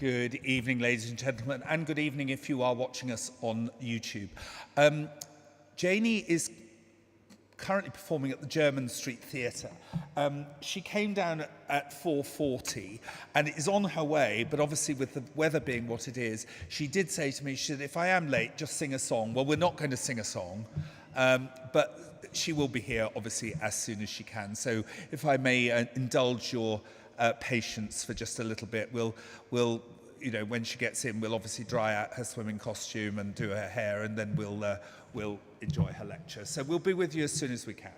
Good evening, ladies and gentlemen, and good evening if you are watching us on YouTube. Janie is currently performing at the Jermyn Street Theatre. She came down at 4:40 and is on her way, but obviously with the weather being what it is, she did say to me, she said, if I am late, just sing a song. Well, we're not going to sing a song, but she will be here, obviously, as soon as she can. So if I may indulge your patience for just a little bit, we'll, you know, when she gets in, we'll obviously dry out her swimming costume and do her hair, and then we'll enjoy her lecture. So we'll be with you as soon as we can.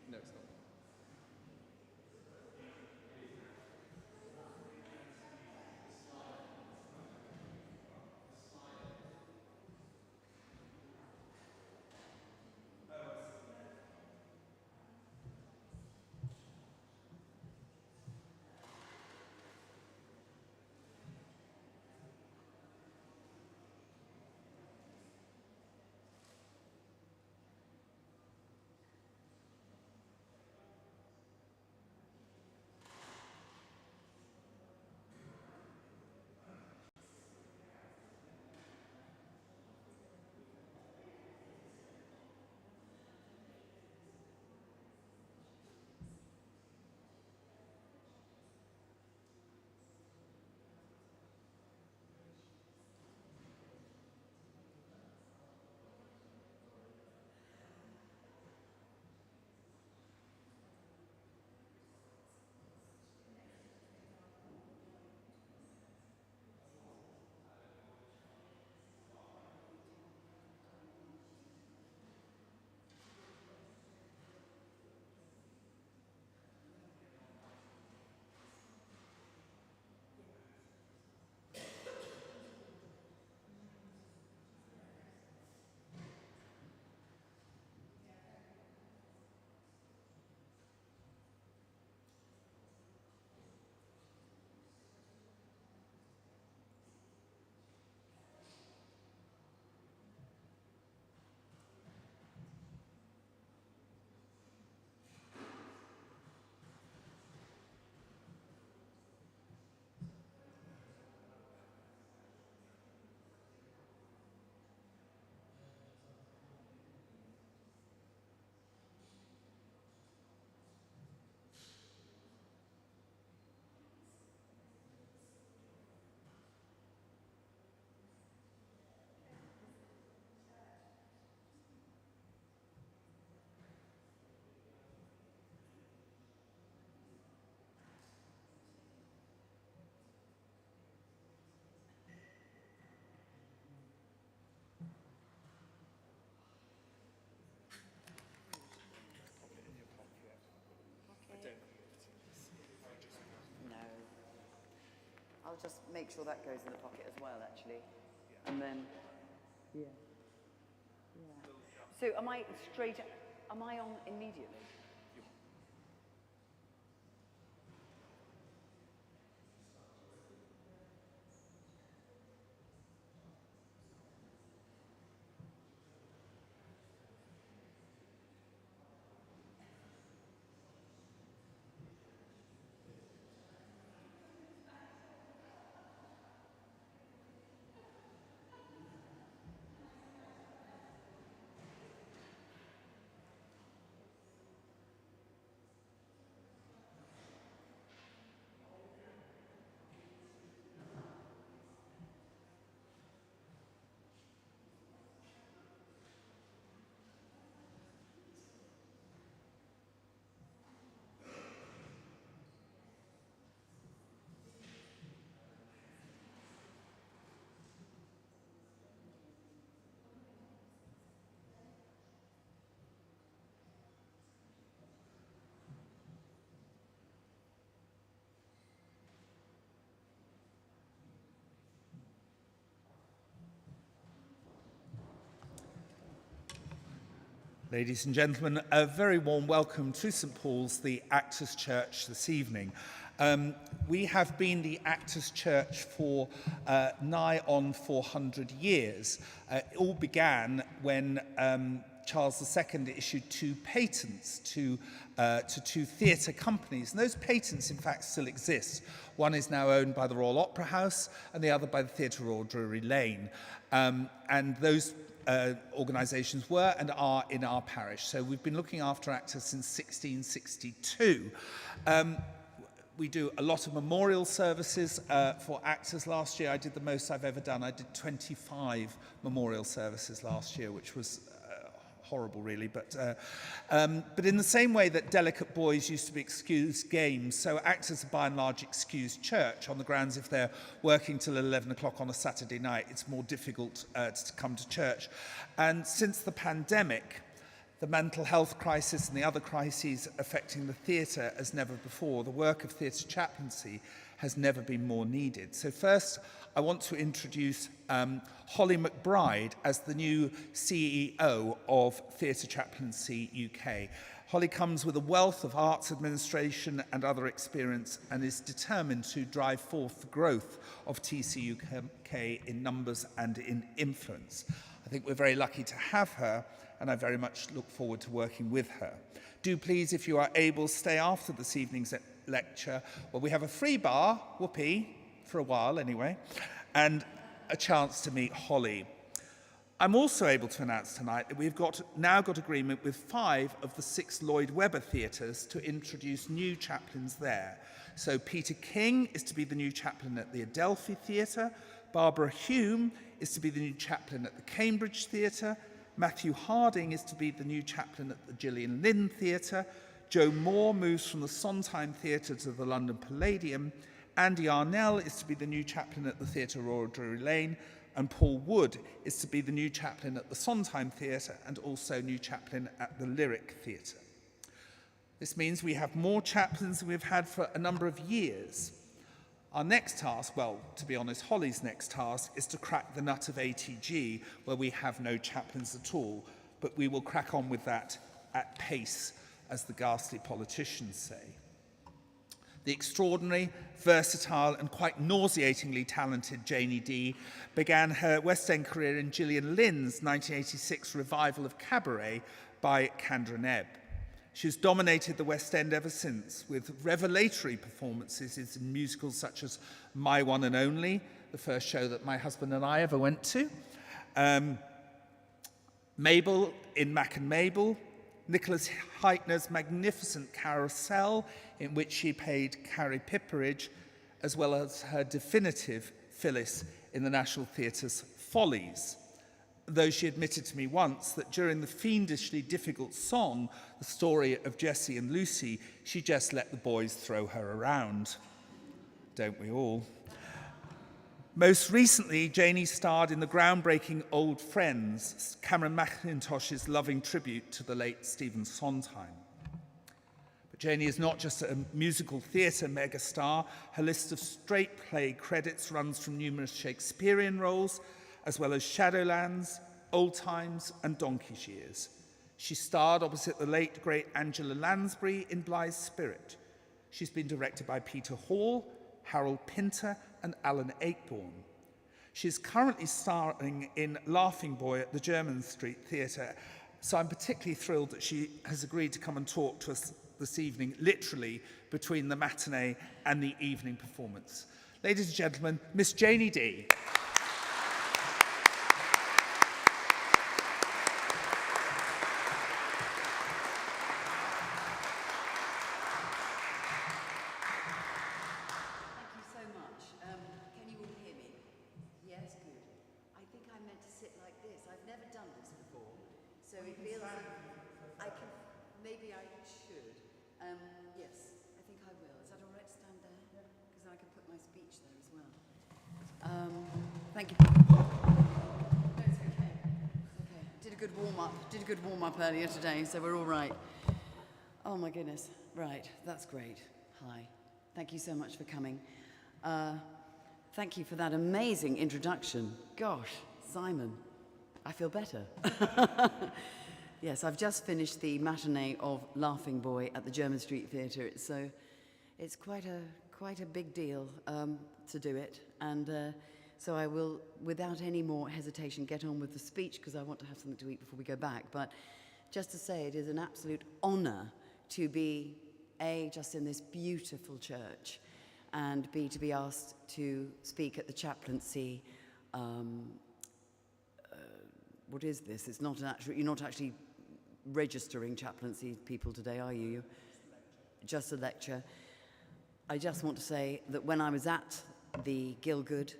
No, it's not. I'll just make sure that goes in the pocket as well, actually. And then, yeah. So am I straight Am I on immediately? Ladies and gentlemen, a very warm welcome to St Paul's, the Actors Church, this evening. We have been the Actors Church for nigh on 400 years. It all began when Charles II issued 2 patents to 2 theatre companies. And those patents, in fact, still exist. One is now owned by the Royal Opera House and the other by the Theatre Royal Drury Lane. And those organisations were and are in our parish. So we've been looking after actors since 1662. We do a lot of memorial services for actors. Last year I did the most I've ever done. I did 25 memorial services last year, which was horrible really, but in the same way that delicate boys used to be excused games, so actors are by and large excused church on the grounds if they're working till 11 o'clock on a Saturday night, it's more difficult to come to church. And since the pandemic, the mental health crisis and the other crises affecting the theatre as never before, the work of theatre chaplaincy has never been more needed. So first, I want to introduce Holly McBride as the new CEO of Theatre Chaplaincy UK. Holly comes with a wealth of arts administration and other experience and is determined to drive forth the growth of TCUK in numbers and in influence. I think we're very lucky to have her, and I very much look forward to working with her. Do please, if you are able, stay after this evening's lecture, where we have a free bar, whoopee, for a while anyway, and a chance to meet Holly. I'm also able to announce tonight that we've now got agreement with 5 of the 6 Lloyd Webber theatres to introduce new chaplains there. So Peter King is to be the new chaplain at the Adelphi Theatre, Barbara Hume is to be the new chaplain at the Cambridge Theatre, Matthew Harding is to be the new chaplain at the Gillian Lynn Theatre, Joe Moore moves from the Sondheim Theatre to the London Palladium, Andy Arnell is to be the new chaplain at the Theatre Royal Drury Lane, and Paul Wood is to be the new chaplain at the Sondheim Theatre and also new chaplain at the Lyric Theatre. This means we have more chaplains than we've had for a number of years. Our next task, well, to be honest, Holly's next task is to crack the nut of ATG, where we have no chaplains at all, but we will crack on with that at pace, as the ghastly politicians say. The extraordinary, versatile and quite nauseatingly talented Janie D began her West End career in Gillian Lynn's 1986 revival of Cabaret by Candra Nebb. She's dominated the West End ever since, with revelatory performances in musicals such as My One and Only, the first show that my husband and I ever went to, Mabel in Mac and Mabel, Nicholas Heitner's magnificent Carousel, in which she played Carrie Pipperidge, as well as her definitive Phyllis in the National Theatre's Follies. Though she admitted to me once that during the fiendishly difficult song, The Story of Jessie and Lucy, she just let the boys throw her around. Don't we all? Most recently, Janie starred in the groundbreaking Old Friends, Cameron Mackintosh's loving tribute to the late Stephen Sondheim. But Janie is not just a musical theatre megastar. Her list of straight play credits runs from numerous Shakespearean roles, as well as Shadowlands, Old Times, and Donkey's Years. She starred opposite the late, great Angela Lansbury in Bligh's Spirit. She's been directed by Peter Hall, Harold Pinter, and Alan Ayckbourn. She's currently starring in Laughing Boy at the Jermyn Street Theatre, so I'm particularly thrilled that she has agreed to come and talk to us this evening, literally between the matinee and the evening performance. Ladies and gentlemen, Miss Janie D. So it feels like I can, maybe I should. Yes, I think I will. Is that all right to stand there? Because I can put my speech there as well. Thank you. No, it's okay. Okay. Did a good warm up earlier today, so we're all right. Oh my goodness. Right, that's great. Hi. Thank you so much for coming. Thank you for that amazing introduction. Gosh, Simon. I feel better. Yes, I've just finished the matinee of Laughing Boy at the Jermyn Street Theatre. So it's quite a big deal to do it. And so I will, without any more hesitation, get on with the speech because I want to have something to eat before we go back. But just to say, it is an absolute honour to be, A, just in this beautiful church, and B, to be asked to speak at the chaplaincy. What is this? It's not you're not actually registering chaplaincy people today, are you? Just a lecture. I just want to say that when I was at the Gielgud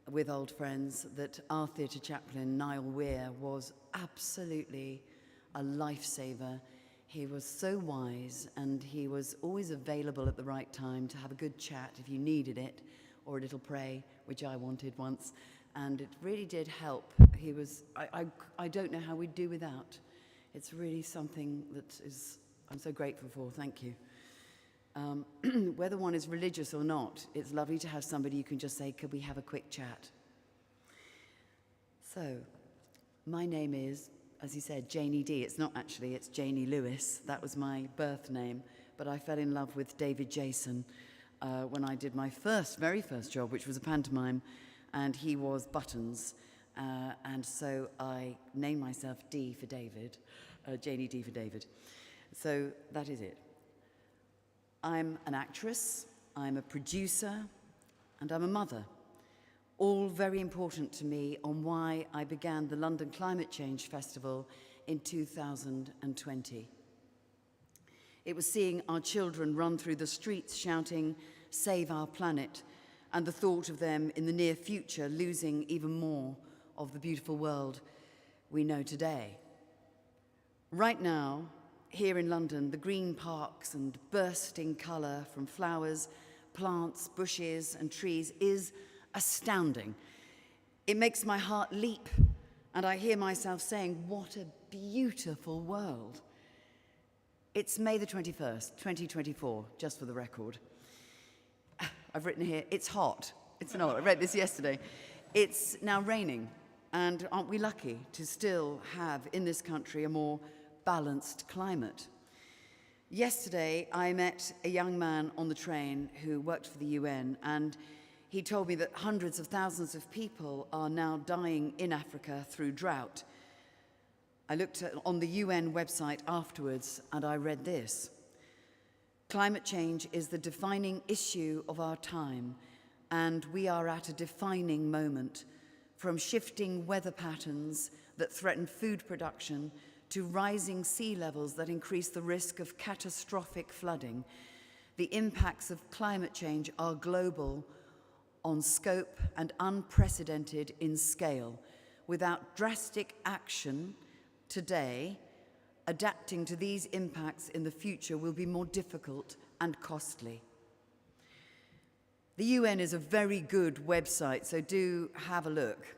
with old friends, that our theatre chaplain, Niall Weir, was absolutely a lifesaver. He was so wise, and he was always available at the right time to have a good chat if you needed it, or a little pray, which I wanted once. And it really did help. He was, I don't know how we'd do without. It's really something that I'm so grateful for, thank you. Whether one is religious or not, it's lovely to have somebody you can just say, could we have a quick chat? So, my name is, as he said, Janie D. It's not actually, it's Janie Lewis. That was my birth name. But I fell in love with David Jason when I did my very first job, which was a pantomime. And he was Buttons, and so I named myself D for David, Janie D for David. So that is it. I'm an actress, I'm a producer, and I'm a mother. All very important to me on why I began the London Climate Change Festival in 2020. It was seeing our children run through the streets shouting, "Save our planet," and the thought of them in the near future losing even more of the beautiful world we know today. Right now, here in London, the green parks and bursting colour from flowers, plants, bushes and trees is astounding. It makes my heart leap, and I hear myself saying, what a beautiful world. It's May the 21st, 2024, just for the record. I've written here, it's hot. It's not, I read this yesterday. It's now raining, and aren't we lucky to still have in this country a more balanced climate? Yesterday, I met a young man on the train who worked for the UN, and he told me that hundreds of thousands of people are now dying in Africa through drought. I looked on the UN website afterwards, and I read this. Climate change is the defining issue of our time, and we are at a defining moment, from shifting weather patterns that threaten food production to rising sea levels that increase the risk of catastrophic flooding. The impacts of climate change are global on scope and unprecedented in scale. Without drastic action today, adapting to these impacts in the future will be more difficult and costly. The UN is a very good website, so do have a look.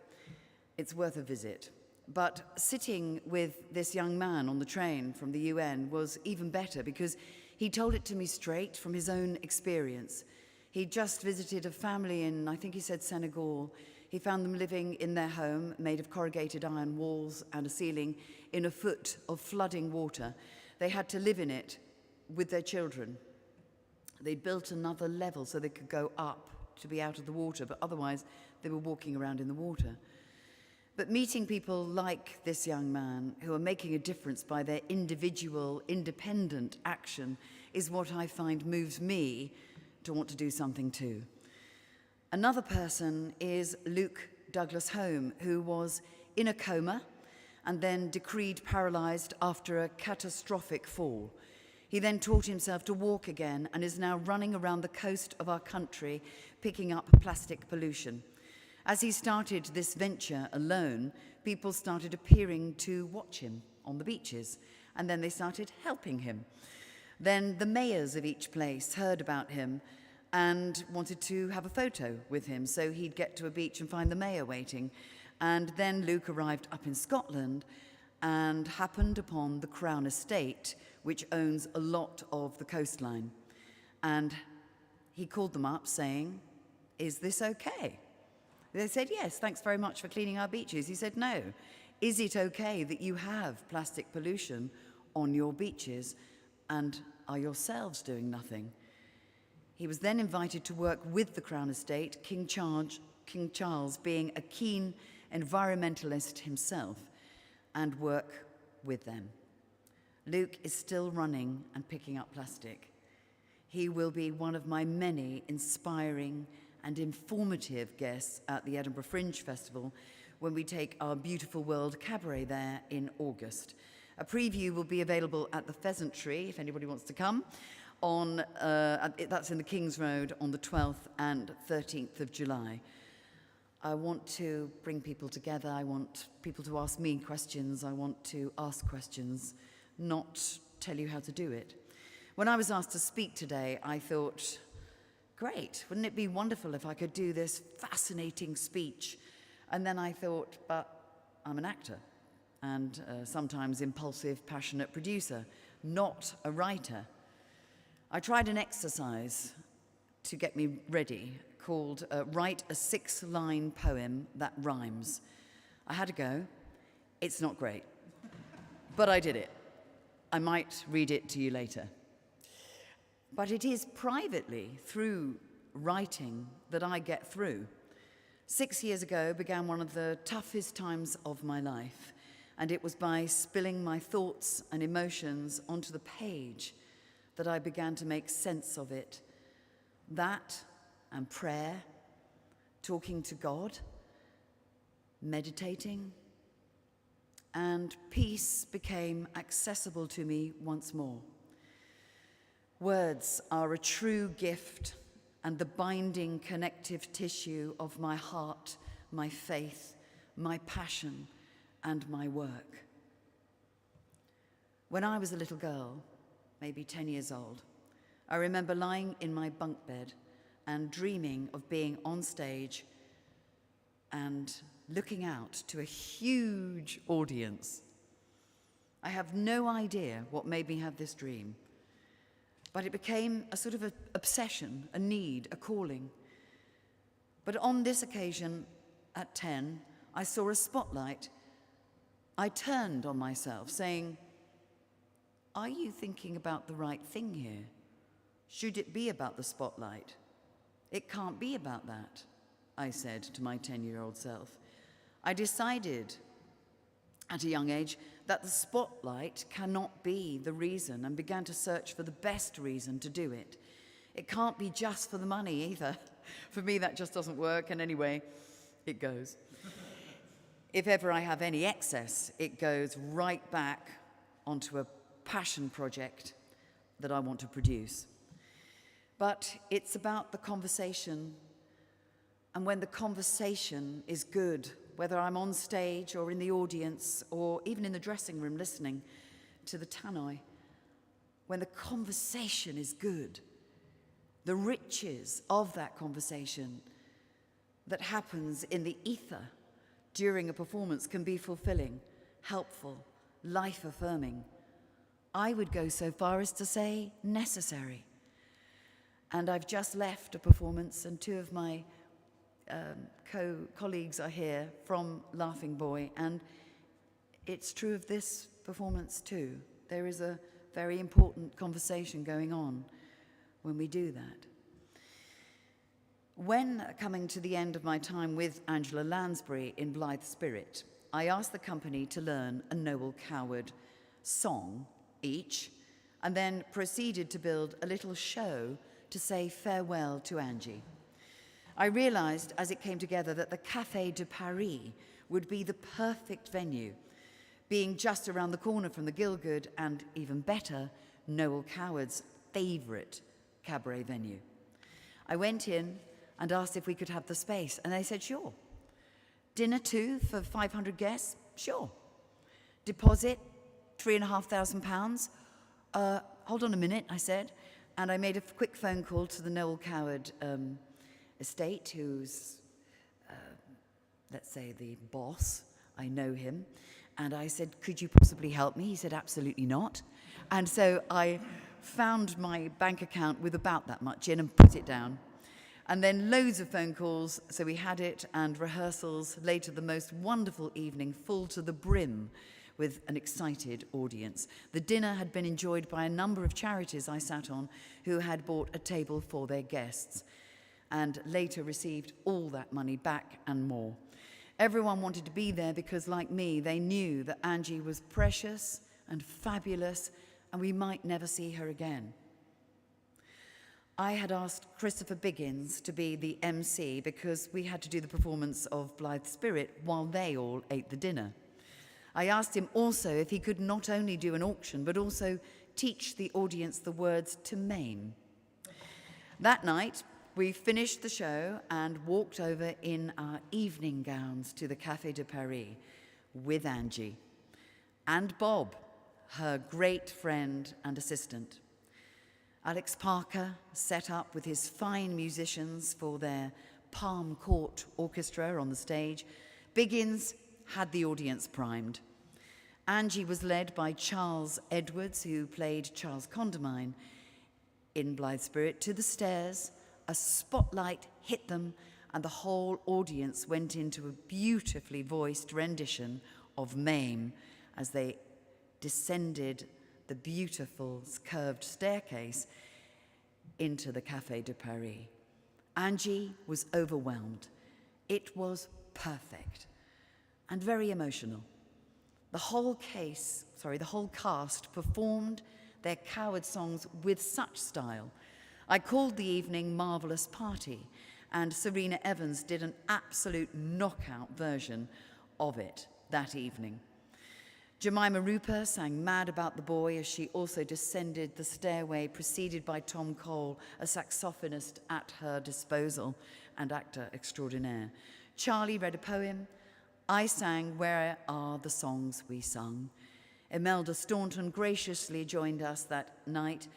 It's worth a visit. But sitting with this young man on the train from the UN was even better because he told it to me straight from his own experience. He just visited a family in, I think he said Senegal. He found them living in their home, made of corrugated iron walls and a ceiling, in a foot of flooding water. They had to live in it with their children. They built another level so they could go up to be out of the water, but otherwise they were walking around in the water. But meeting people like this young man who are making a difference by their individual, independent action is what I find moves me to want to do something too. Another person is Luke Douglas Home, who was in a coma and then decreed paralyzed after a catastrophic fall. He then taught himself to walk again and is now running around the coast of our country picking up plastic pollution. As he started this venture alone, people started appearing to watch him on the beaches, and then they started helping him. Then the mayors of each place heard about him and wanted to have a photo with him, so he'd get to a beach and find the mayor waiting. And then Luke arrived up in Scotland and happened upon the Crown Estate, which owns a lot of the coastline. And he called them up saying, "Is this okay?" They said, "Yes, thanks very much for cleaning our beaches." He said, "No. Is it okay that you have plastic pollution on your beaches and are yourselves doing nothing?" He was then invited to work with the Crown Estate, King Charles being a keen environmentalist himself, and work with them. Luke is still running and picking up plastic. He will be one of my many inspiring and informative guests at the Edinburgh Fringe Festival when we take our Beautiful World Cabaret there in August. A preview will be available at the Pheasantry, if anybody wants to come, that's in the King's Road on the 12th and 13th of July. I want to bring people together. I want people to ask me questions. I want to ask questions, not tell you how to do it. When I was asked to speak today, I thought, great, wouldn't it be wonderful if I could do this fascinating speech? And then I thought, but I'm an actor and sometimes impulsive, passionate producer, not a writer. I tried an exercise to get me ready called Write a 6-line poem that rhymes. I had a go. It's not great, but I did it. I might read it to you later. But it is privately, through writing, that I get through. 6 years ago began one of the toughest times of my life, and it was by spilling my thoughts and emotions onto the page that I began to make sense of it. That and prayer, talking to God, meditating, and peace became accessible to me once more. Words are a true gift and the binding connective tissue of my heart, my faith, my passion, and my work. When I was a little girl, maybe 10 years old, I remember lying in my bunk bed and dreaming of being on stage and looking out to a huge audience. I have no idea what made me have this dream, but it became a sort of an obsession, a need, a calling. But on this occasion, at 10, I saw a spotlight. I turned on myself, saying, "Are you thinking about the right thing here? Should it be about the spotlight? It can't be about that," I said to my 10-year-old self. I decided at a young age that the spotlight cannot be the reason, and began to search for the best reason to do it. It can't be just for the money either. For me, that just doesn't work, and anyway, it goes. If ever I have any excess, it goes right back onto a passion project that I want to produce. But it's about the conversation, and when the conversation is good, whether I'm on stage or in the audience or even in the dressing room listening to the tannoy, when the conversation is good, the riches of that conversation that happens in the ether during a performance can be fulfilling, helpful, life-affirming. I would go so far as to say necessary. And I've just left a performance, and two of my colleagues are here from Laughing Boy, and it's true of this performance too. There is a very important conversation going on when we do that. When coming to the end of my time with Angela Lansbury in Blithe Spirit, I asked the company to learn a Noel Coward song each, and then proceeded to build a little show to say farewell to Angie. I realized as it came together that the Café de Paris would be the perfect venue, being just around the corner from the Gielgud and, even better, Noel Coward's favorite cabaret venue. I went in and asked if we could have the space, and they said, sure. Dinner too for 500 guests? Sure. Deposit, £3,500. Hold on a minute, I said, and I made a quick phone call to the Noel Coward estate, who's, let's say, the boss. I know him. And I said, could you possibly help me? He said, absolutely not. And so I found my bank account with about that much in and put it down. And then loads of phone calls, so we had it, and rehearsals, later the most wonderful evening, full to the brim with an excited audience. The dinner had been enjoyed by a number of charities I sat on who had bought a table for their guests, and later received all that money back and more. Everyone wanted to be there because, like me, they knew that Angie was precious and fabulous, and we might never see her again. I had asked Christopher Biggins to be the MC because we had to do the performance of Blithe Spirit while they all ate the dinner. I asked him also if he could not only do an auction, but also teach the audience the words to Maim. That night, we finished the show and walked over in our evening gowns to the Café de Paris with Angie and Bob, her great friend and assistant. Alex Parker set up with his fine musicians for their Palm Court Orchestra on the stage. Biggins had the audience primed. Angie was led by Charles Edwards, who played Charles Condamine in Blithe Spirit, to the stairs. A spotlight hit them, and the whole audience went into a beautifully voiced rendition of Maim as they descended the beautiful curved staircase into the Café de Paris. Angie was overwhelmed. It was perfect and very emotional. The whole cast performed their Coward songs with such style. I called the evening Marvelous Party, and Serena Evans did an absolute knockout version of it that evening. Jemima Rooper sang Mad About the Boy as she also descended the stairway, preceded by Tom Cole, a saxophonist at her disposal and actor extraordinaire. Charlie read a poem. I sang Where Are the Songs We Sung. Imelda Staunton graciously joined us that night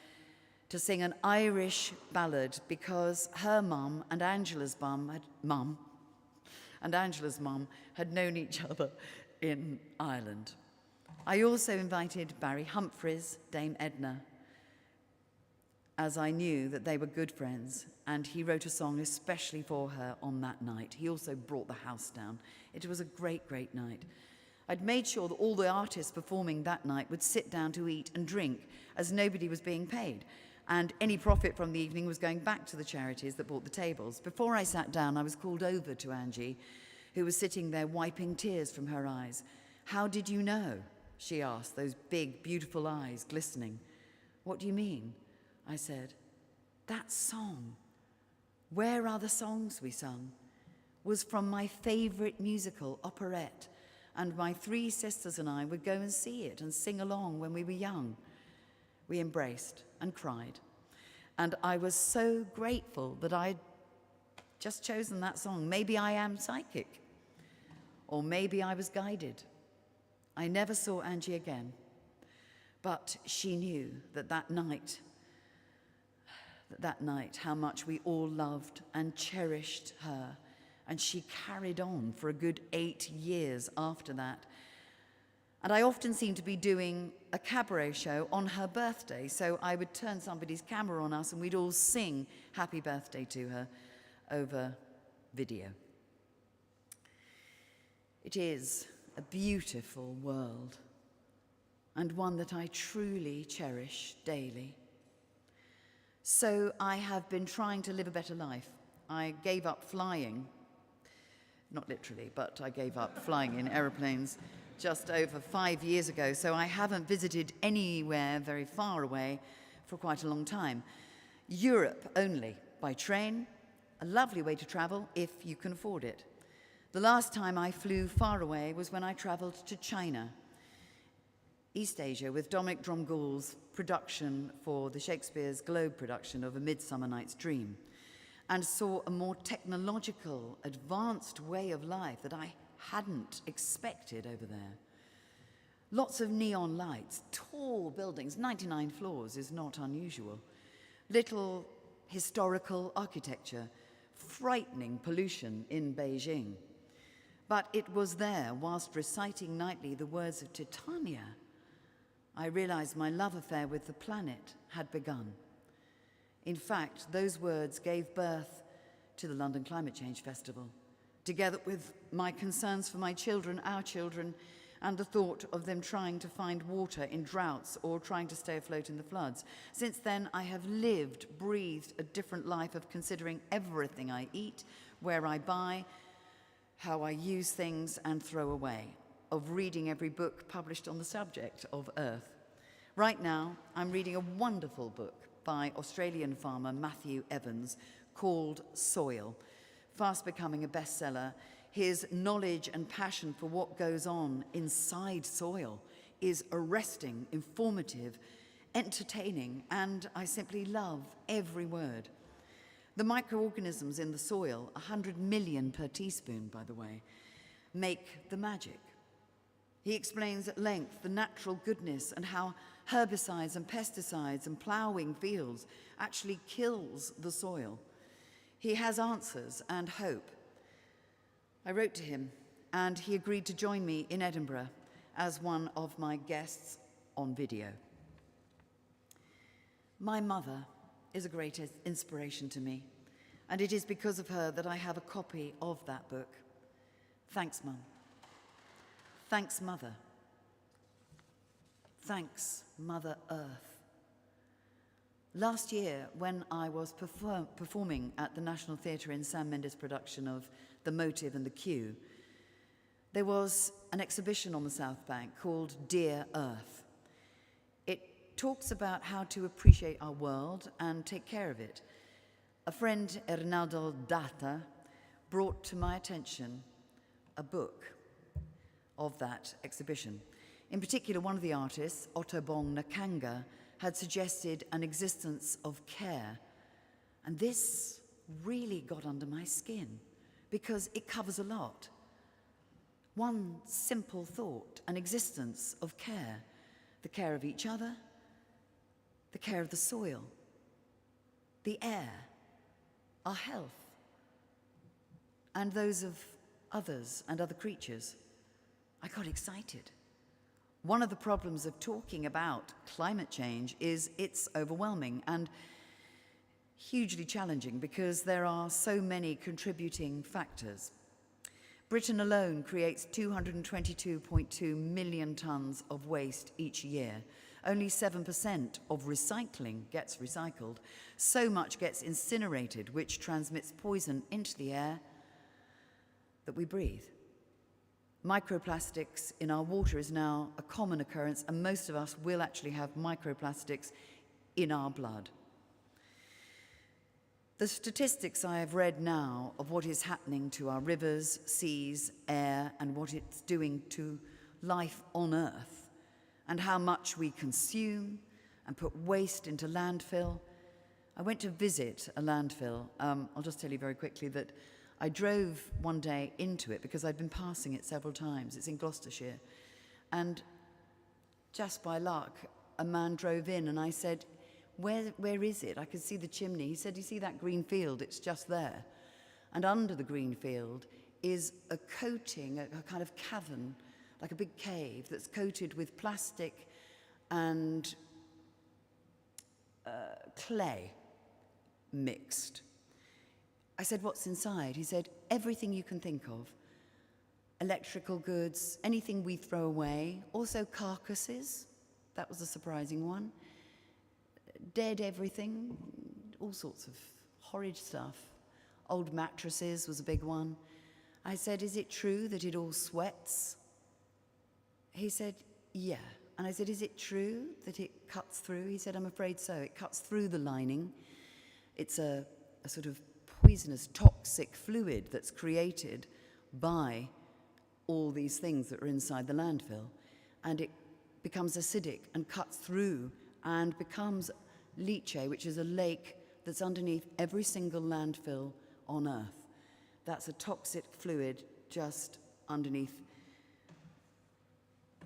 to sing an Irish ballad because her mum and Angela's mum had known each other in Ireland. I also invited Barry Humphries, Dame Edna, as I knew that they were good friends, and he wrote a song especially for her on that night. He also brought the house down. It was a great, great night. I'd made sure that all the artists performing that night would sit down to eat and drink, as nobody was being paid, and any profit from the evening was going back to the charities that bought the tables. Before I sat down, I was called over to Angie, who was sitting there wiping tears from her eyes. How did you know? She asked, those big, beautiful eyes glistening. What do you mean? I said, that song, Where Are the Songs We Sung, was from my favorite musical, Operette, and my three sisters and I would go and see it and sing along when we were young. We embraced and cried, and I was so grateful that I'd just chosen that song. Maybe I am psychic, or maybe I was guided. I never saw Angie again, but she knew that night, how much we all loved and cherished her, and she carried on for a good 8 years after that. And I often seemed to be doing a cabaret show on her birthday, so I would turn somebody's camera on us and we'd all sing happy birthday to her over video. It is a beautiful world, and one that I truly cherish daily. So I have been trying to live a better life. I gave up flying, not literally, but I gave up flying in aeroplanes just over 5 years ago, so I haven't visited anywhere very far away for quite a long time. Europe only, by train, a lovely way to travel if you can afford it. The last time I flew far away was when I traveled to China, East Asia, with Dominic Dromgoole's production for the Shakespeare's Globe production of A Midsummer Night's Dream, and saw a more technological, advanced way of life that I hadn't expected over there. Lots of neon lights, tall buildings, 99 floors is not unusual. Little historical architecture, frightening pollution in Beijing. But it was there, whilst reciting nightly the words of Titania, I realized my love affair with the planet had begun. In fact, those words gave birth to the London Climate Change Festival, together with my concerns for my children, our children, and the thought of them trying to find water in droughts or trying to stay afloat in the floods. Since then, I have lived, breathed a different life of considering everything I eat, where I buy, how I use things and throw away, of reading every book published on the subject of Earth. Right now, I'm reading a wonderful book by Australian farmer Matthew Evans called Soil, fast becoming a bestseller. His knowledge and passion for what goes on inside soil is arresting, informative, entertaining, and I simply love every word. The microorganisms in the soil, 100 million per teaspoon, by the way, make the magic. He explains at length the natural goodness and how herbicides and pesticides and ploughing fields actually kills the soil. He has answers and hope. I wrote to him, and he agreed to join me in Edinburgh as one of my guests on video. My mother is a great inspiration to me, and it is because of her that I have a copy of that book. Thanks, Mum. Thanks, Mother. Thanks, Mother Earth. Last year, when I was performing at the National Theatre in Sam Mendes' production of The Motive and the Cue, there was an exhibition on the South Bank called Dear Earth. It talks about how to appreciate our world and take care of it. A friend, Hernaldo Data, brought to my attention a book of that exhibition. In particular, one of the artists, Ottobong Nakanga, had suggested an existence of care. And this really got under my skin because it covers a lot. One simple thought, an existence of care, the care of each other, the care of the soil, the air, our health, and those of others and other creatures. I got excited. One of the problems of talking about climate change is it's overwhelming and hugely challenging because there are so many contributing factors. Britain alone creates 222.2 million tonnes of waste each year. Only 7% of recycling gets recycled. So much gets incinerated, which transmits poison into the air that we breathe. Microplastics in our water is now a common occurrence, and most of us will actually have microplastics in our blood. The statistics I have read now of what is happening to our rivers, seas, air, and what it's doing to life on Earth, and how much we consume and put waste into landfill. I went to visit a landfill. I'll just tell you very quickly that I drove one day into it because I'd been passing it several times. It's in Gloucestershire. And just by luck, a man drove in and I said, where is it? I could see the chimney. He said, you see that green field? It's just there. And under the green field is a coating, a kind of cavern, like a big cave that's coated with plastic and clay mixed. I said, what's inside? He said, everything you can think of. Electrical goods, anything we throw away, also carcasses. That was a surprising one. Dead everything, all sorts of horrid stuff. Old mattresses was a big one. I said, is it true that it all sweats? He said, yeah. And I said, is it true that it cuts through? He said, I'm afraid so. It cuts through the lining. It's a sort of poisonous, toxic fluid that's created by all these things that are inside the landfill. And it becomes acidic and cuts through and becomes leachate, which is a lake that's underneath every single landfill on Earth. That's a toxic fluid just underneath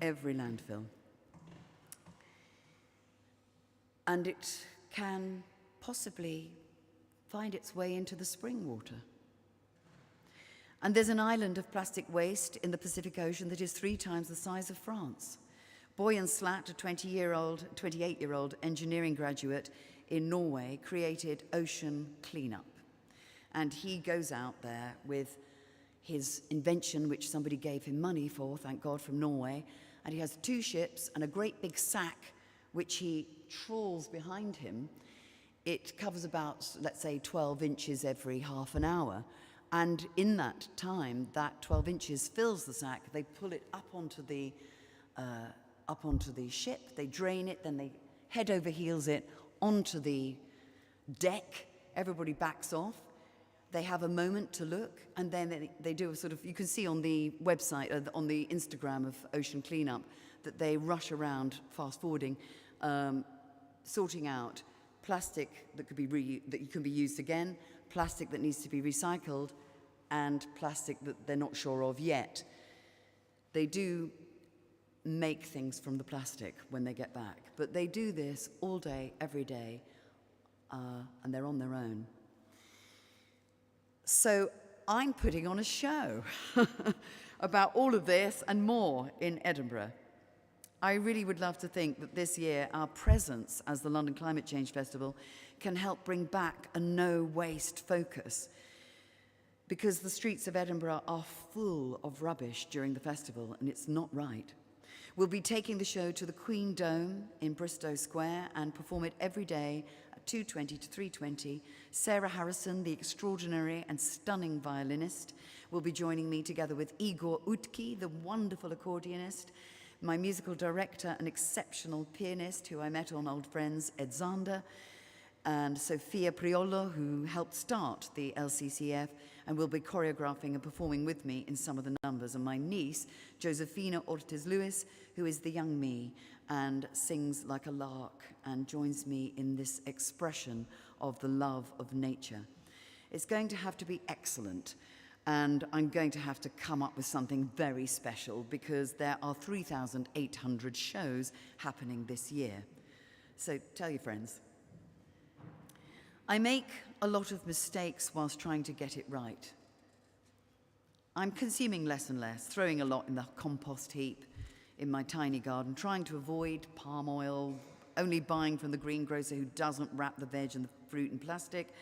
every landfill. And it can possibly find its way into the spring water. And there's an island of plastic waste in the Pacific Ocean that is 3 times the size of France. Boyan Slat, a 28-year-old engineering graduate in Norway, created ocean cleanup. And he goes out there with his invention, which somebody gave him money for, thank God, from Norway. And he has 2 ships and a great big sack, which he trawls behind him. It covers about, let's say, 12 inches every half an hour. And in that time, that 12 inches fills the sack. They pull it up onto the ship, they drain it, then they head over heels it onto the deck. Everybody backs off. They have a moment to look, and then they do a sort of, you can see on the website, on the Instagram of Ocean Cleanup, that they rush around, fast forwarding, sorting out plastic that can be used again, plastic that needs to be recycled, and plastic that they're not sure of yet. They do make things from the plastic when they get back, but they do this all day, every day, and they're on their own. So I'm putting on a show about all of this and more in Edinburgh. I really would love to think that this year our presence as the London Climate Change Festival can help bring back a no-waste focus, because the streets of Edinburgh are full of rubbish during the festival, and it's not right. We'll be taking the show to the Queen Dome in Bristow Square and perform it every day at 2:20 to 3:20. Sarah Harrison, the extraordinary and stunning violinist, will be joining me together with Igor Utki, the wonderful accordionist, my musical director and exceptional pianist who I met on Old Friends, Ed Zander, and Sophia Priolo, who helped start the LCCF and will be choreographing and performing with me in some of the numbers, and my niece, Josefina Ortiz-Lewis, who is the young me and sings like a lark and joins me in this expression of the love of nature. It's going to have to be excellent, and I'm going to have to come up with something very special because there are 3,800 shows happening this year. So tell your friends. I make a lot of mistakes whilst trying to get it right. I'm consuming less and less, throwing a lot in the compost heap in my tiny garden, trying to avoid palm oil, only buying from the greengrocer who doesn't wrap the veg and the fruit in plastic,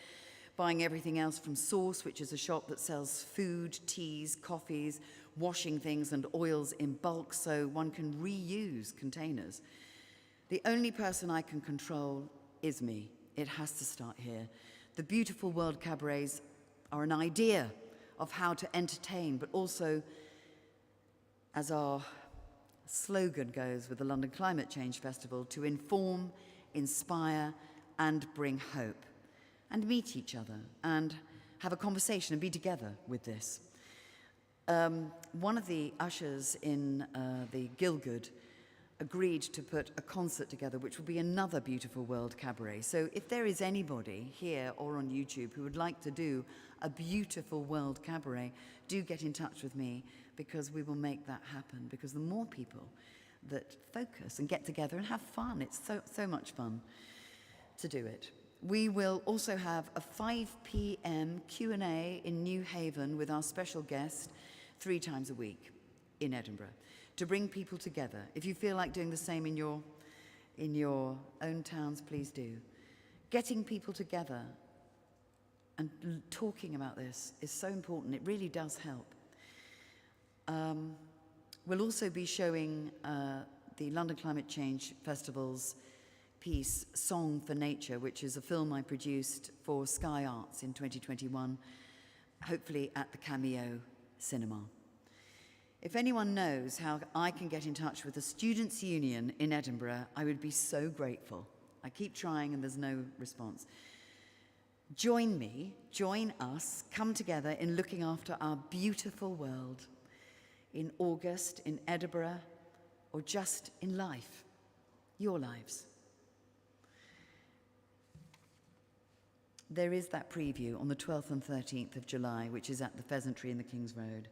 buying everything else from Source, which is a shop that sells food, teas, coffees, washing things and oils in bulk so one can reuse containers. The only person I can control is me. It has to start here. The beautiful world cabarets are an idea of how to entertain, but also, as our slogan goes with the London Climate Change Festival, to inform, inspire, and bring hope, and meet each other, and have a conversation and be together with this. One of the ushers in the Gielgud agreed to put a concert together, which will be another beautiful world cabaret. So if there is anybody here or on YouTube who would like to do a beautiful world cabaret, do get in touch with me, because we will make that happen. Because the more people that focus and get together and have fun, it's so much fun to do it. We will also have a 5 p.m. Q&A in New Haven with our special guest 3 times a week in Edinburgh, to bring people together. If you feel like doing the same in your own towns, please do. Getting people together And talking about this is so important. It really does help. We'll also be showing the London Climate Change Festival's piece, Song for Nature, which is a film I produced for Sky Arts in 2021, hopefully at the Cameo Cinema. If anyone knows how I can get in touch with the Students' Union in Edinburgh, I would be so grateful. I keep trying and there's no response. Join me, join us, come together in looking after our beautiful world in August in Edinburgh, or just in life, your lives. There is that preview on the 12th and 13th of July, which is at the Pheasantry in the King's Road.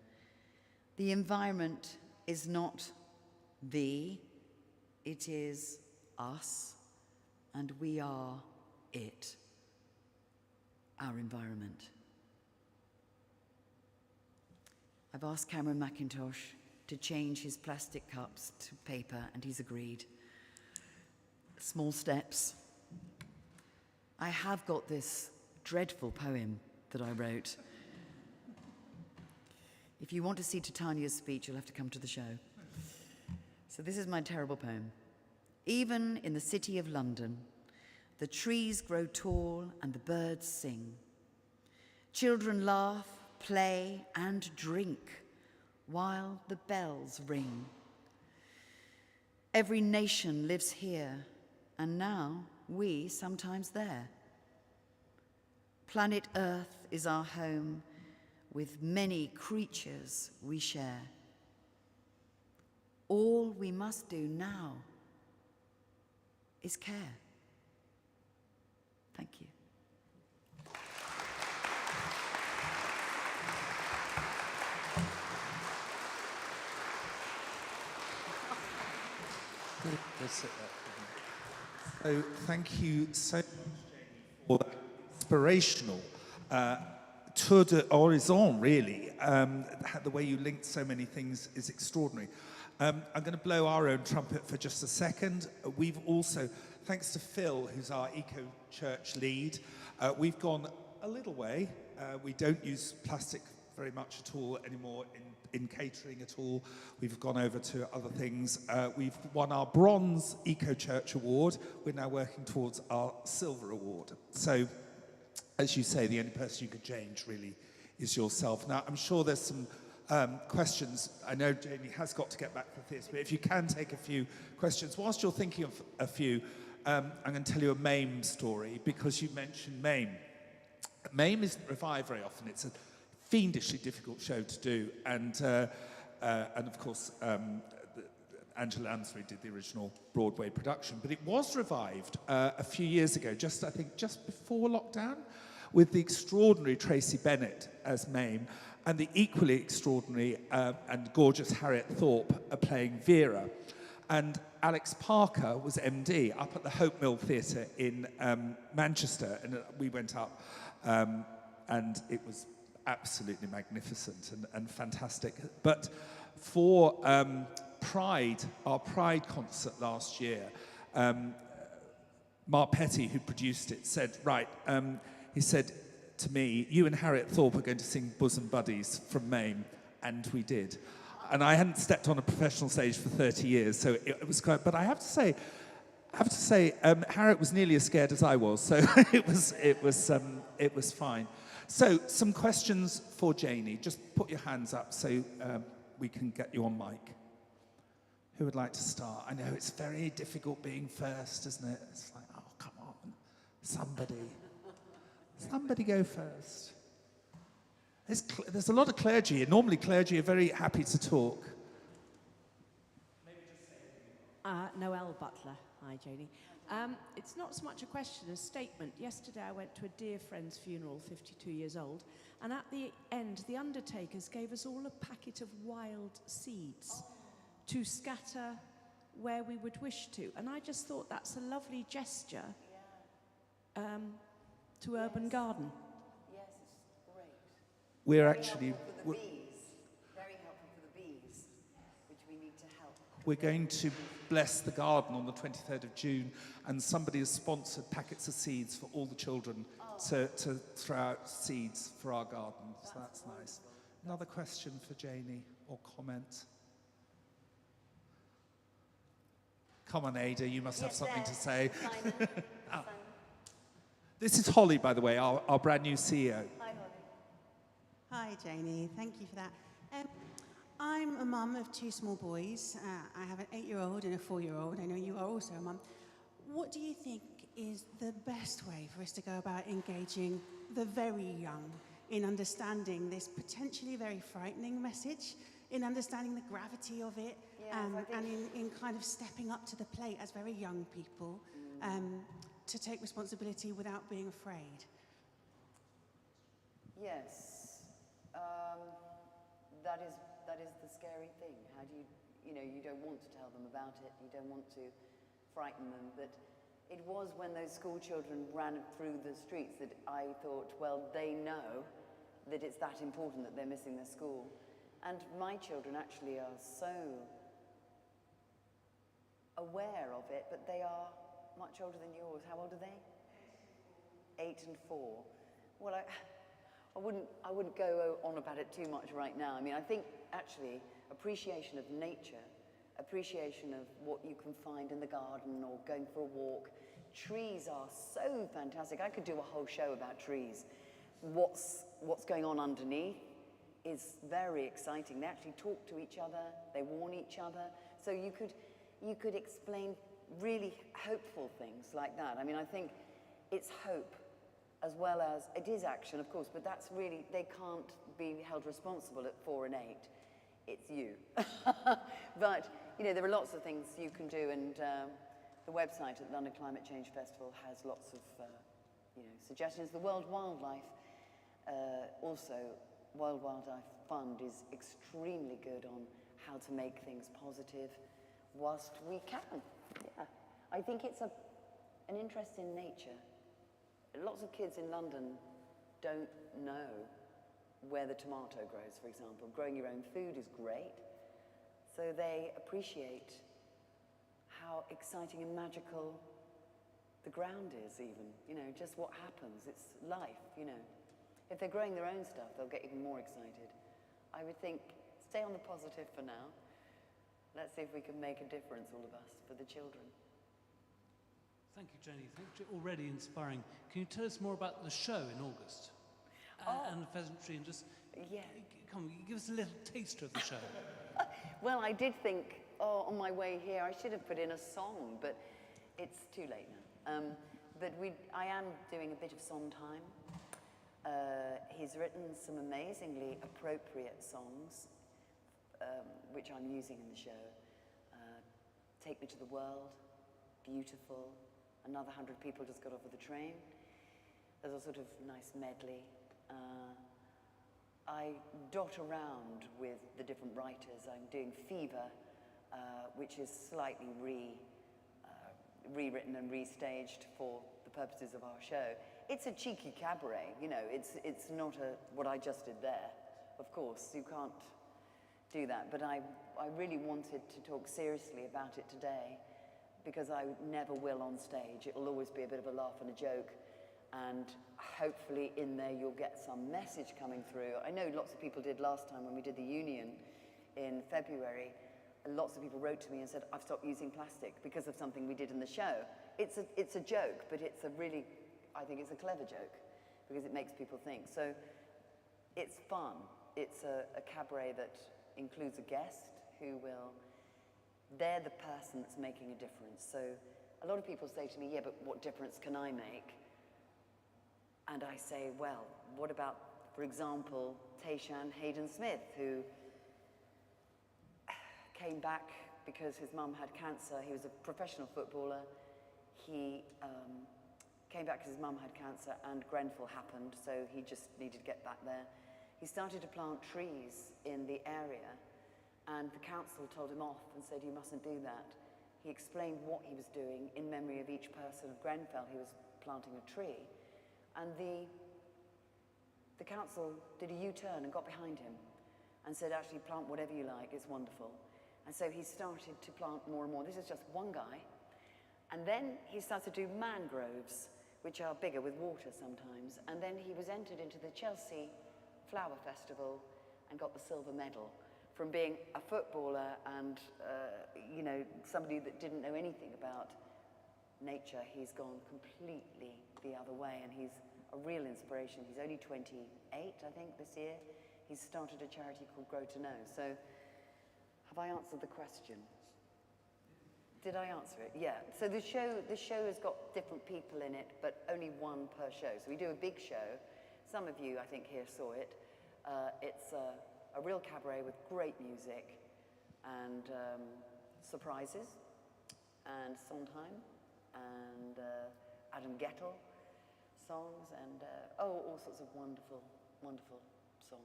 The environment is not it is us, and we are it, our environment. I've asked Cameron McIntosh to change his plastic cups to paper, and he's agreed. Small steps. I have got this dreadful poem that I wrote. If you want to see Titania's speech, you'll have to come to the show. So this is my terrible poem. Even in the city of London, the trees grow tall and the birds sing. Children laugh, play, and drink while the bells ring. Every nation lives here, and now we sometimes there. Planet Earth is our home, with many creatures we share. All we must do now is care. Thank you. So thank you so much, Janie, for that inspirational tour d'horizon, really. The way you linked so many things is extraordinary. I'm going to blow our own trumpet for just a second. We've also, thanks to Phil, who's our eco-church lead, we've gone a little way. We don't use plastic very much at all anymore in catering at all. We've gone over to other things. We've won our Bronze Eco-Church Award. We're now working towards our Silver Award. So, as you say, the only person you could change really is yourself. Now, I'm sure there's some questions. I know Janie has got to get back to the theatre, but if you can take a few questions. Whilst you're thinking of a few, I'm going to tell you a MAME story, because you mentioned MAME. MAME isn't revived very often. It's a fiendishly difficult show to do, and of course Angela Lansbury did the original Broadway production, but it was revived a few years ago, I think just before lockdown, with the extraordinary Tracy Bennett as Mame, and the equally extraordinary and gorgeous Harriet Thorpe playing Vera. And Alex Parker was MD up at the Hope Mill Theatre in Manchester, and we went up, and it was absolutely magnificent and fantastic. But for Pride, our Pride concert last year, Mark Petty, who produced it, said, right, he said to me, you and Harriet Thorpe are going to sing Bosom Buddies from Mame, and we did. And I hadn't stepped on a professional stage for 30 years, so it was quite, but I have to say, Harriet was nearly as scared as I was, so it was fine. So, some questions for Janie. Just put your hands up so we can get you on mic. Who would like to start? I know it's very difficult being first, isn't it? It's like, oh, come on, somebody go first. There's a lot of clergy here. Normally clergy are very happy to talk. Noelle Butler. Hi, Janie. It's not so much a question, a statement. Yesterday I went to a dear friend's funeral, 52 years old, and at the end, the undertakers gave us all a packet of wild seeds to scatter where we would wish to. And I just thought that's a lovely gesture to Urban Garden. Yes, it's great. We're actually... For the bees. Very helpful for the bees, which we need to help. We're going to bless the garden on the 23rd of June, and somebody has sponsored packets of seeds for all the children to throw out seeds for our garden. So that's nice. Another question for Janie, or comment? Come on, Ada, you must have something to say. Simon. This is Holly, by the way, our brand new CEO. Hi, Holly. Hi, Janie. Thank you for that. I'm a mum of two small boys. I have an 8-year-old and a 4-year-old. I know you are also a mum. What do you think is the best way for us to go about engaging the very young in understanding this potentially very frightening message, in understanding the gravity of it, and in kind of stepping up to the plate as very young people to take responsibility without being afraid? Yes, that is the scary thing. How do you don't want to tell them about it, you don't want to frighten them, but it was when those school children ran through the streets that I thought, well, they know that it's that important that they're missing their school. And my children actually are so aware of it, but they are much older than yours. How old are they? 8 and 4. Well, I wouldn't go on about it too much right now. I mean, I think actually appreciation of nature, appreciation of what you can find in the garden or going for a walk. Trees are so fantastic. I could do a whole show about trees. What's going on underneath is very exciting. They actually talk to each other, they warn each other. So you could explain really hopeful things like that. I mean, I think it's hope as well as, it is action, of course, but that's really, they can't be held responsible at 4 and 8. It's you. But, there are lots of things you can do, and the website at the London Climate Change Festival has lots of, suggestions. The World Wildlife, World Wildlife Fund is extremely good on how to make things positive whilst we can. Yeah. I think it's an interest in nature. Lots of kids in London don't know where the tomato grows, for example. Growing your own food is great. So they appreciate how exciting and magical the ground is even. Just what happens. It's life, If they're growing their own stuff, they'll get even more excited. I would think, stay on the positive for now. Let's see if we can make a difference, all of us, for the children. Thank you, Janie. Thank you. Already inspiring. Can you tell us more about the show in August? And the pheasantry, and just come on, give us a little taster of the show. Well, I did think, on my way here, I should have put in a song, but it's too late now. But I am doing a bit of Sondheim. He's written some amazingly appropriate songs, which I'm using in the show. Take Me to the World, Beautiful, Another 100 People Just Got Off of the Train. There's a sort of nice medley. I dot around with the different writers. I'm doing Fever, which is slightly rewritten and restaged for the purposes of our show. It's a cheeky cabaret, it's not what I just did there. Of course, you can't do that, but I really wanted to talk seriously about it today, because I never will on stage. It'll always be a bit of a laugh and a joke, and hopefully in there you'll get some message coming through. I know lots of people did last time when we did the Union in February. Lots of people wrote to me and said, I've stopped using plastic because of something we did in the show. It's a joke, but I think it's a clever joke, because it makes people think. So it's fun. It's a cabaret that includes a guest who they're the person that's making a difference. So a lot of people say to me, yeah, but what difference can I make? And I say, well, what about, for example, Tayshan Hayden-Smith, who came back because his mum had cancer. He was a professional footballer. He came back because his mum had cancer and Grenfell happened, so he just needed to get back there. He started to plant trees in the area, and the council told him off and said, you mustn't do that. He explained what he was doing in memory of each person of Grenfell. He was planting a tree. And the council did a U-turn and got behind him and said, actually, plant whatever you like, it's wonderful. And so he started to plant more and more. This is just one guy. And then he started to do mangroves, which are bigger with water sometimes. And then he was entered into the Chelsea Flower Festival and got the silver medal. From being a footballer and, you know, somebody that didn't know anything about nature, he's gone completely the other way, and he's a real inspiration. He's only 28, I think, this year. He's started a charity called Grow to Know. So, have I answered the question? Did I answer it? Yeah. So the show has got different people in it, but only one per show. So we do a big show. Some of you, I think, here saw it. It's a real cabaret with great music and surprises and Sondheim and Adam Gettel songs and all sorts of wonderful, wonderful songs,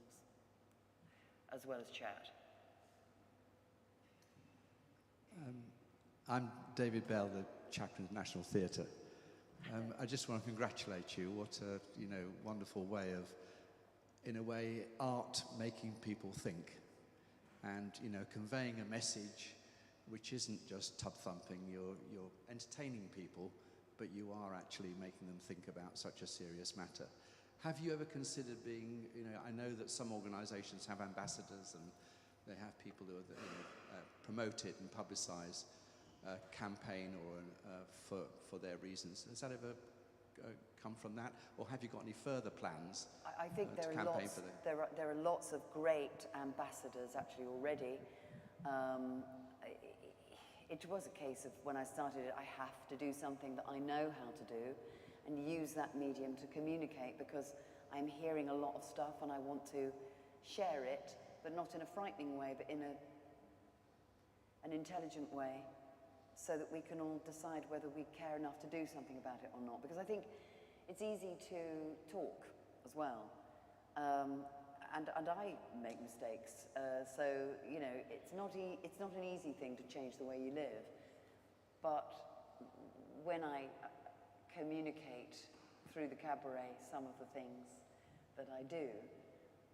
as well as chat. I'm David Bell, the chaplain of National Theatre. I just want to congratulate you. What a wonderful way of, in a way, art making people think, and conveying a message which isn't just tub thumping. You're entertaining people, but you are actually making them think about such a serious matter. Have you ever considered being? I know that some organisations have ambassadors and they have people who promote it and publicise a campaign or for their reasons. Has that ever come from that, or have you got any further plans? I think there are lots of great ambassadors actually already. It was a case of when I started it, I have to do something that I know how to do and use that medium to communicate, because I'm hearing a lot of stuff and I want to share it, but not in a frightening way, but in an intelligent way, so that we can all decide whether we care enough to do something about it or not. Because I think it's easy to talk as well, and I make mistakes. So it's not an easy thing to change the way you live. But when I communicate through the cabaret some of the things that I do,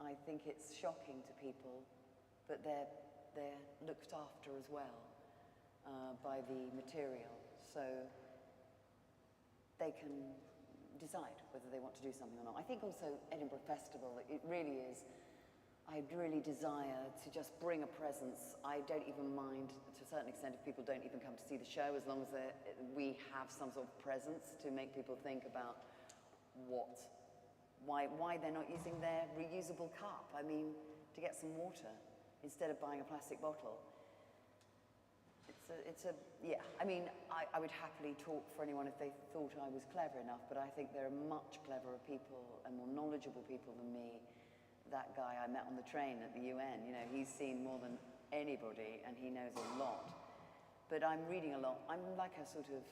I think it's shocking to people that they're looked after as well by the material, so they can decide whether they want to do something or not. I think also Edinburgh Festival, it really is, I really desire to just bring a presence. I don't even mind, to a certain extent, if people don't even come to see the show, as long as we have some sort of presence to make people think about why they're not using their reusable cup. I mean, to get some water instead of buying a plastic bottle. Yeah, I mean, I would happily talk for anyone if they thought I was clever enough, but I think there are much cleverer people and more knowledgeable people than me. That guy I met on the train at the UN, he's seen more than anybody and he knows a lot. But I'm reading a lot. I'm like a sort of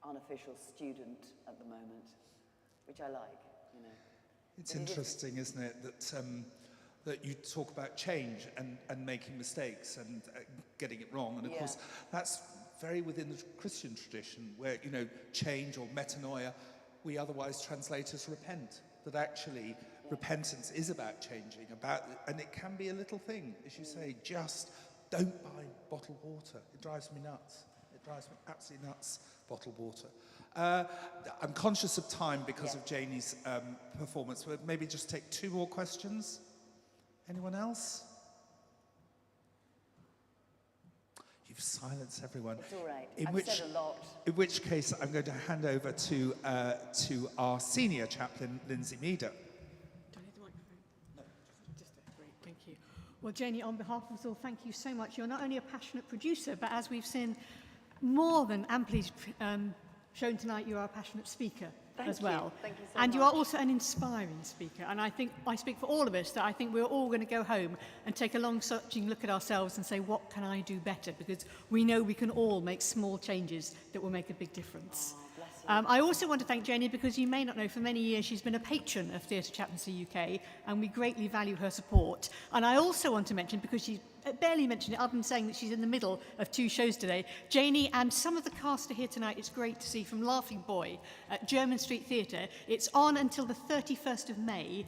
unofficial student at the moment, which I like, It's interesting, isn't it, that you talk about change and making mistakes and getting it wrong. And of course, that's very within the Christian tradition, where, change or metanoia, we otherwise translate as repent. That actually repentance is about changing, and it can be a little thing, as you say, just don't buy bottled water. It drives me nuts. It drives me absolutely nuts, bottled water. I'm conscious of time because of Janie's performance. We'll maybe just take 2 more questions. Anyone else? You've silenced everyone. It's all right. I've said a lot. In which case, I'm going to hand over to our senior chaplain, Lindsay Meader. Do I need the microphone? No. Just great, thank you. Well, Janie, on behalf of us all, thank you so much. You're not only a passionate producer, but as we've seen more than amply shown tonight, you are a passionate speaker as well. Thank you so and much. you are also an inspiring speaker. And I think I speak for all of us that I think we're all going to go home and take a long searching look at ourselves and say, what can I do better? Because we know we can all make small changes that will make a big difference. Oh, bless I also want to thank Janie because you may not know, for many years she's been a patron of Theatre Chaplaincy UK, and we greatly value her support. And I also want to mention, because she barely mentioned it, other than saying that she's in the middle of 2 shows today, Janie and some of the cast are here tonight. It's great to see, from Laughing Boy at Jermyn Street Theatre. It's on until the 31st of May.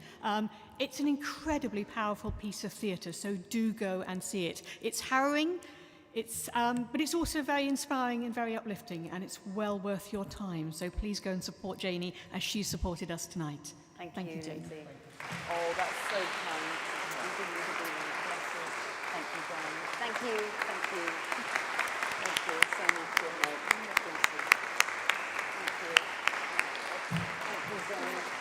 It's an incredibly powerful piece of theatre, so do go and see it. It's harrowing, but it's also very inspiring and very uplifting, and it's well worth your time. So please go and support Janie as she supported us tonight. Thank you, you, Janie. Lindsay. Oh, that's so kind. You really, really mean it. Bless you. Thank you, Janie. Thank you, thank you. Thank you so much for your help. Thank you. Thank you. Thank you, Janie.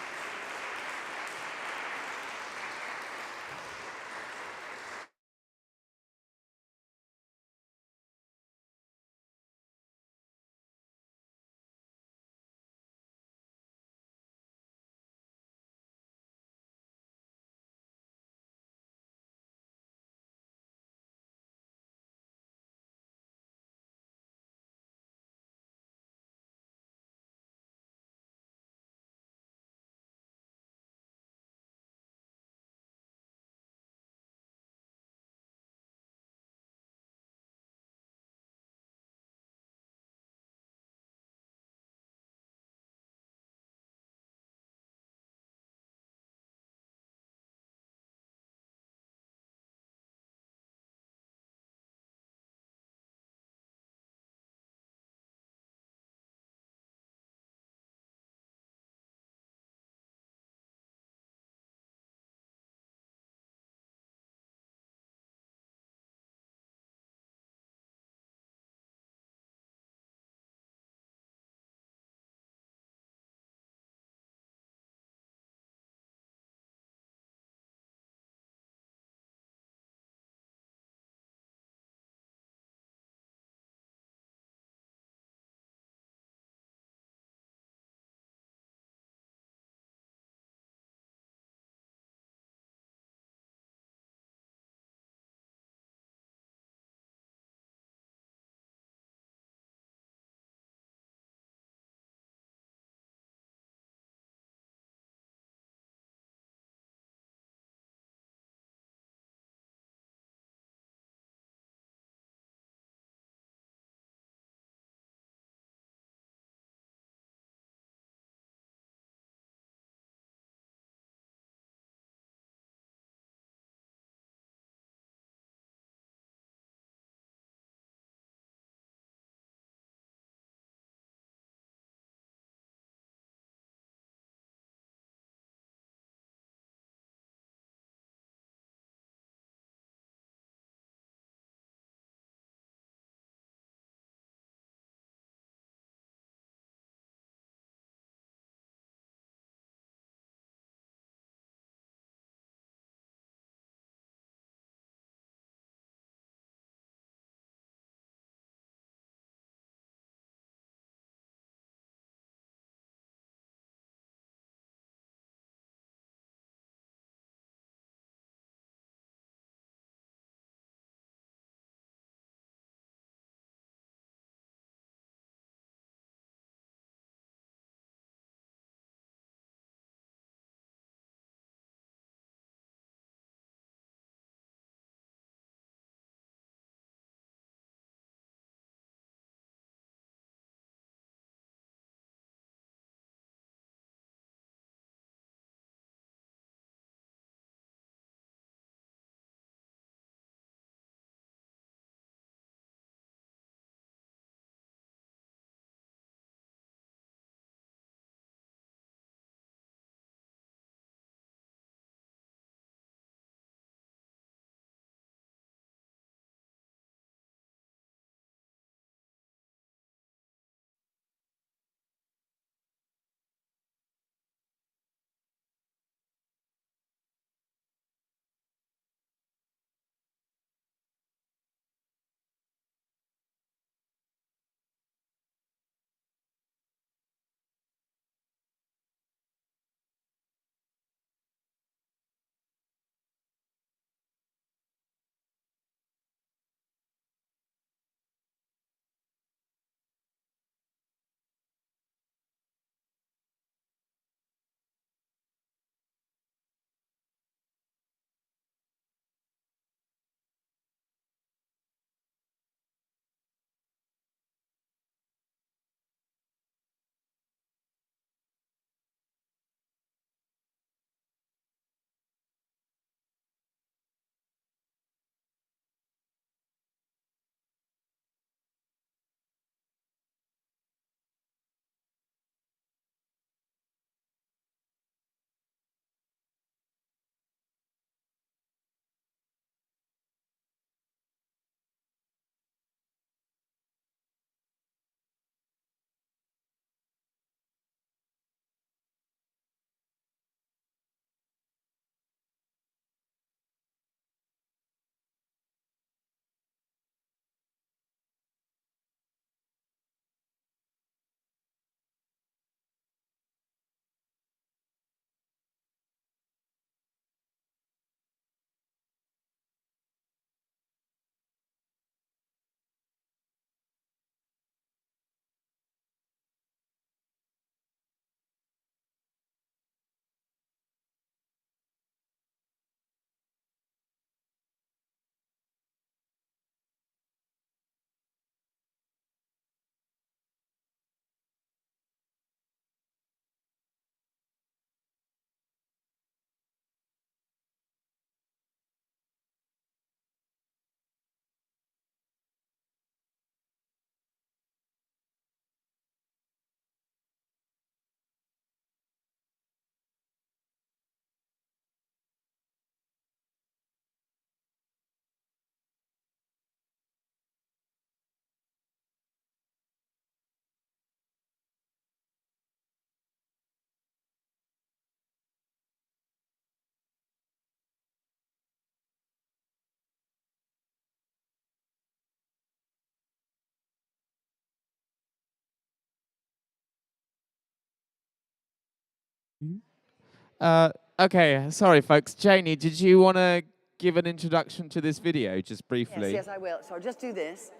Okay, sorry folks. Janie, did you want to give an introduction to this video, just briefly? Yes, I will. So I'll just do this.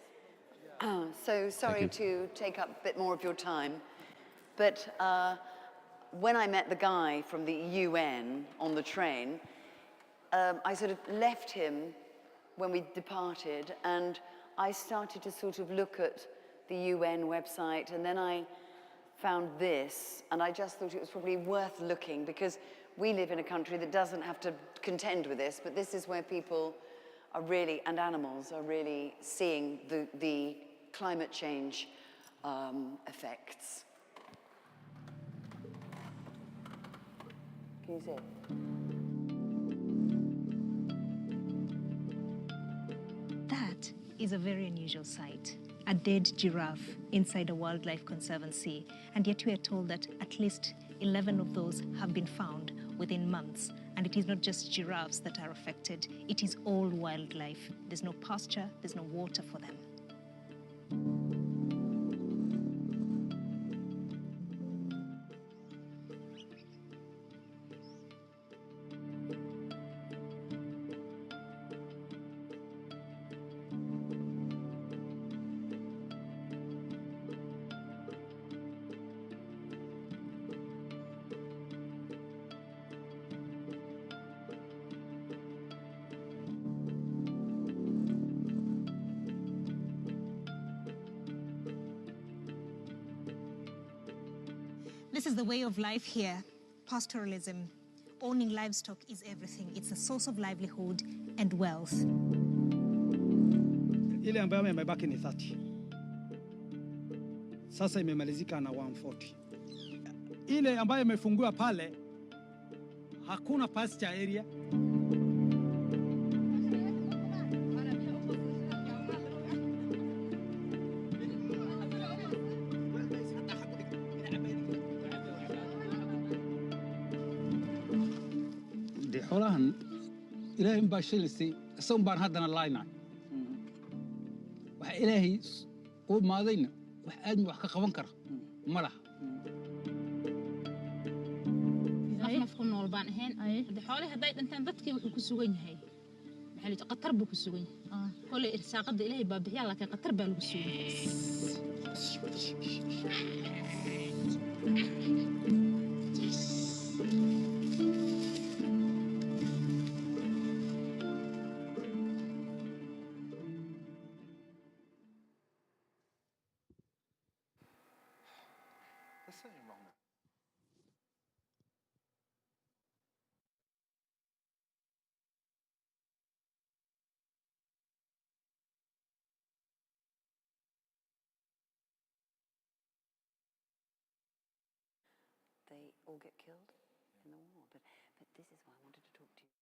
So sorry to take up a bit more of your time, but when I met the guy from the UN on the train, I sort of left him when we departed, and I started to sort of look at the UN website, and then I found this, and I just thought it was probably worth looking, because we live in a country that doesn't have to contend with this, but this is where people are really, and animals are really seeing the climate change effects. Can you see it? That is a very unusual sight, a dead giraffe inside a wildlife conservancy, and yet we are told that at least 11 of those have been found within months. And it is not just giraffes that are affected, it is all wildlife. There's no pasture, there's no water for them. This is the way of life here, pastoralism. Owning livestock is everything. It's a source of livelihood and wealth. Ile ambayo imebaki ni 30. Sasa imemalizika na 140. Ile ambayo imefungua pale hakuna pasture area. xoolahan ilaahay baa shilisay isagun baan haddana laayna waxa ilaahay u maadayna wax aadmi wax ka qaban kara ma laha nafku nool baan ahayn hadda xoolaha hadday dhintaan dadkii wuxuu ku sugan yahay maxay la qatar buu ku sugan yahay kole irsaaqada ilaahay baa bixiya laakiin qatar baa lagu sugan yahay There's something wrong there. They all get killed in the war, but this is why I wanted to talk to you.